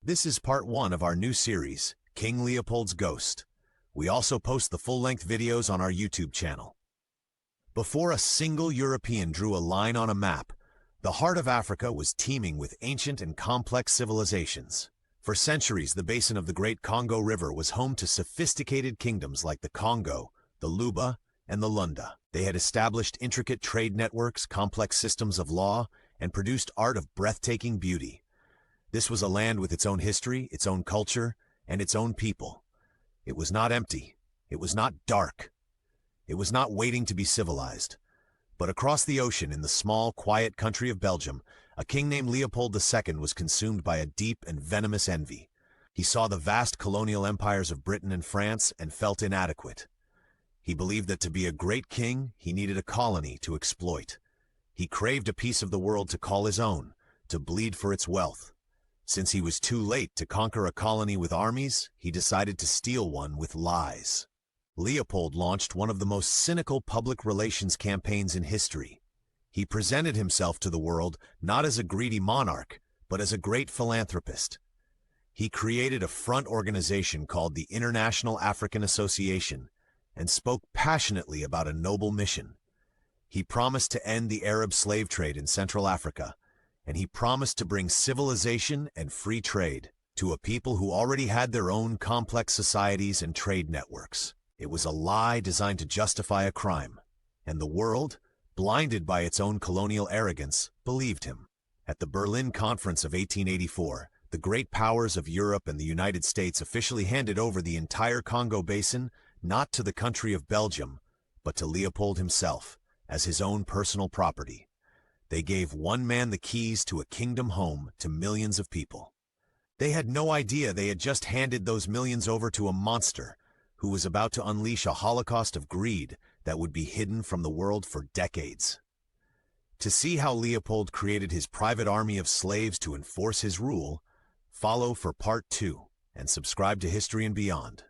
This is part 1 of our new series, King Leopold's Ghost. We also post the full-length videos on our YouTube channel. Before a single European drew a line on a map, the heart of Africa was teeming with ancient and complex civilizations. For centuries, the basin of the Great Congo River was home to sophisticated kingdoms like the Congo, the Luba, and the Lunda. They had established intricate trade networks, complex systems of law, and produced art of breathtaking beauty. This was a land with its own history, its own culture, and its own people. It was not empty. It was not dark. It was not waiting to be civilized. But across the ocean, in the small, quiet country of Belgium, a king named Leopold II was consumed by a deep and venomous envy. He saw the vast colonial empires of Britain and France and felt inadequate. He believed that to be a great king, he needed a colony to exploit. He craved a piece of the world to call his own, to bleed for its wealth. Since he was too late to conquer a colony with armies, he decided to steal one with lies. Leopold launched one of the most cynical public relations campaigns in history. He presented himself to the world not as a greedy monarch, but as a great philanthropist. He created a front organization called the International African Association and spoke passionately about a noble mission. He promised to end the Arab slave trade in Central Africa, and he promised to bring civilization and free trade to a people who already had their own complex societies and trade networks. It was a lie designed to justify a crime, and the world, blinded by its own colonial arrogance, believed him. At the Berlin Conference of 1884, the great powers of Europe and the United States officially handed over the entire Congo basin not to the country of Belgium, but to Leopold himself, as his own personal property. They gave one man the keys to a kingdom home to millions of people. They had no idea they had just handed those millions over to a monster who was about to unleash a holocaust of greed that would be hidden from the world for decades. To see how Leopold created his private army of slaves to enforce his rule, follow for part 2 and subscribe to History and Beyond.